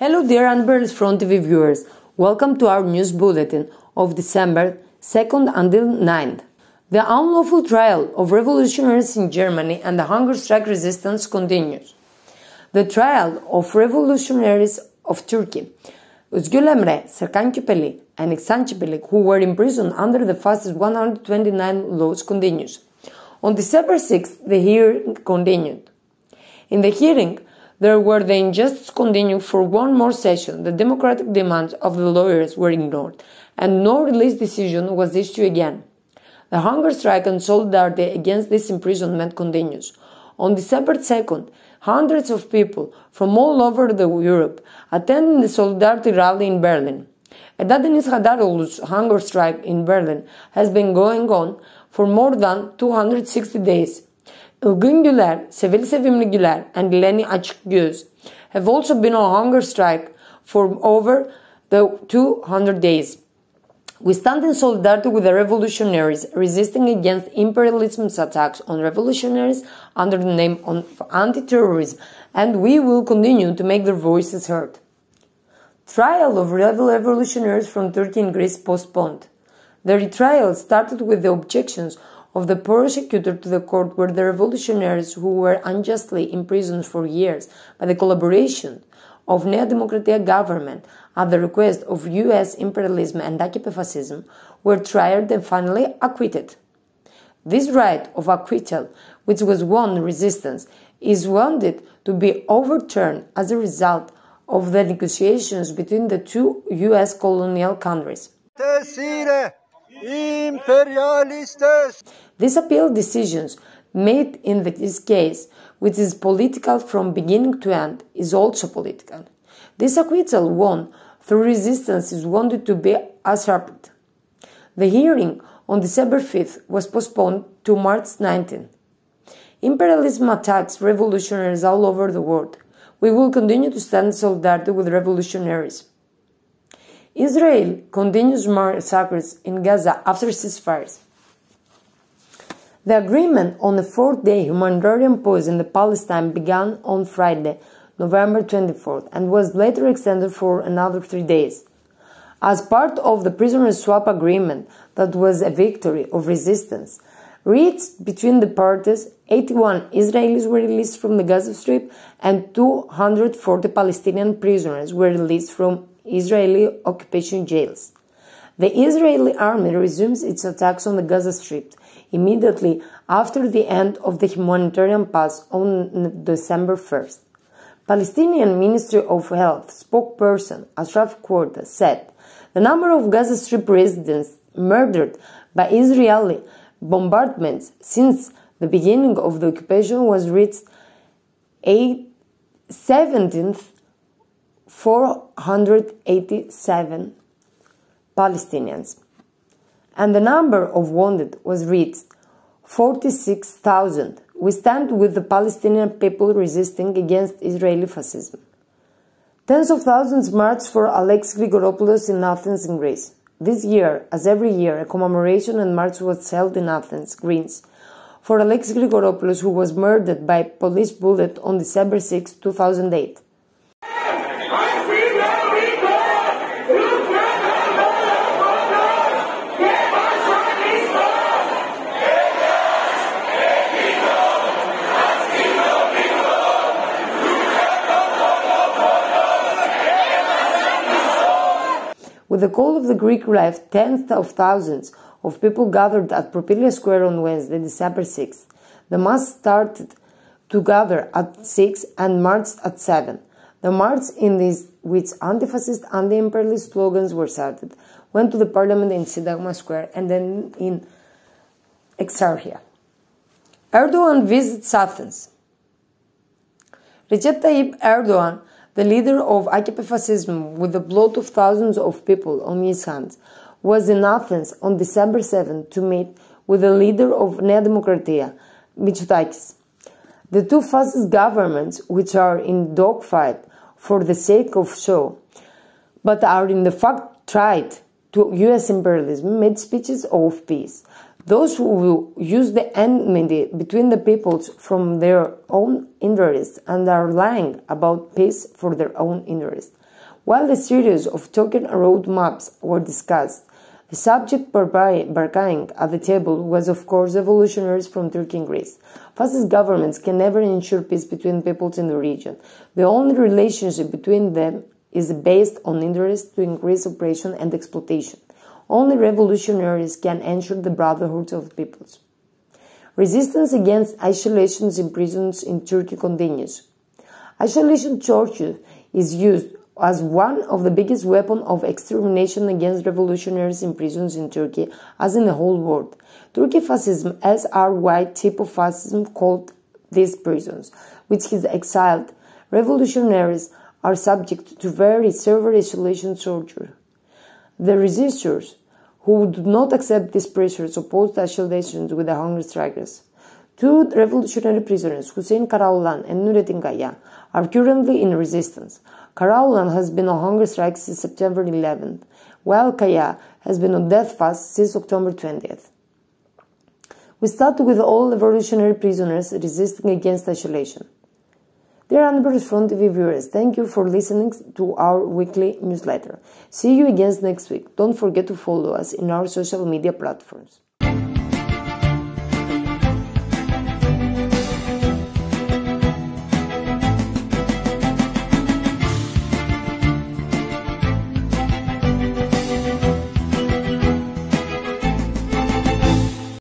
Hello dear Unbear's Front TV viewers, welcome to our news bulletin of December 2nd until 9th. The unlawful trial of revolutionaries in Germany and the hunger strike resistance continues. The trial of revolutionaries of Turkey, Özgül Emre, Serkan Küpeli and İhsan Çepelik, who were imprisoned under the fascist 129 laws, continues. On December 6th, the hearing continued. In the hearing, there were the injustice continued for one more session. The democratic demands of the lawyers were ignored, and no release decision was issued again. The hunger strike and solidarity against this imprisonment continues. On December 2nd, hundreds of people from all over Europe attended the solidarity rally in Berlin. Deniz Hadaroğlu's hunger strike in Berlin has been going on for more than 260 days. Ilgın Güler, Sevili Sevimli Güler, and Leni Açıkgöz have also been on hunger strike for over 200 days. We stand in solidarity with the revolutionaries resisting against imperialism's attacks on revolutionaries under the name of anti-terrorism, and we will continue to make their voices heard. Trial of revolutionaries from Turkey and Greece postponed. The retrial started with the objections of the prosecutor to the court where the revolutionaries who were unjustly imprisoned for years by the collaboration of Nea Demokratia government at the request of US imperialism and AKP fascism were tried and finally acquitted. This right of acquittal, which was won resistance, is wanted to be overturned as a result of the negotiations between the two US colonial countries. These appeal decisions made in this case, which is political from beginning to end, is also political. This acquittal won through resistance is wanted to be usurped. The hearing on December 5th was postponed to March 19th. Imperialism attacks revolutionaries all over the world. We will continue to stand in solidarity with revolutionaries. Israel continues massacres in Gaza after ceasefires. The agreement on a fourth-day humanitarian pause in Palestine began on Friday, November 24th, and was later extended for another 3 days. As part of the prisoner swap agreement that was a victory of resistance reached between the parties, 81 Israelis were released from the Gaza Strip and 240 Palestinian prisoners were released from Israeli occupation jails. The Israeli army resumes its attacks on the Gaza Strip immediately after the end of the humanitarian pause on December 1st. Palestinian Ministry of Health spokesperson Ashraf Korda said the number of Gaza Strip residents murdered by Israeli bombardments since the beginning of the occupation was reached 487 Palestinians, and the number of wounded was reached 46,000. We stand with the Palestinian people resisting against Israeli fascism. Tens of thousands marched for Alex Grigoropoulos in Athens, in Greece. This year, as every year, a commemoration and march was held in Athens, Greece, for Alex Grigoropoulos, who was murdered by police bullet on December 6, 2008. With the call of the Greek right, tens of thousands of people gathered at Propylia Square on Wednesday, December 6th. The mass started to gather at 6 and marched at 7. The march, in which anti-fascist, anti-imperialist slogans were shouted, went to the parliament in Syntagma Square and then in Exarchia. Erdogan visits Athens. Recep Tayyip Erdogan, the leader of AKP fascism with the blood of thousands of people on his hands, was in Athens on December 7 to meet with the leader of Nea Demokratia, Mitsotakis. The two fascist governments, which are in dogfight for the sake of show, but are in the fact tied to US imperialism, made speeches of peace. Those who will use the enmity between the peoples from their own interests and are lying about peace for their own interests While a series of token roadmaps were discussed, the subject bargaining at the table was, of course, revolutionaries from Turkey and Greece. Fascist governments can never ensure peace between peoples in the region. The only relationship between them is based on interest to increase oppression and exploitation. Only revolutionaries can ensure the brotherhood of peoples. Resistance against isolation in prisons in Turkey continues. Isolation torture is used as one of the biggest weapons of extermination against revolutionaries in prisons in Turkey, as in the whole world. Turkey fascism, as our white type of fascism, called these prisons, which his exiled revolutionaries are subject to very severe isolation torture. The resistors, who do not accept these pressures, opposed isolation with the hunger strikers. Two revolutionary prisoners, Hüseyin Karaoğlan and Nurettin Kaya, are currently in resistance. Karaoğlan has been on hunger strike since September 11th, while Kaya has been on death fast since October 20th. We start with all revolutionary prisoners resisting against isolation. Dear Anber's Front TV viewers, thank you for listening to our weekly newsletter. See you again next week. Don't forget to follow us in our social media platforms.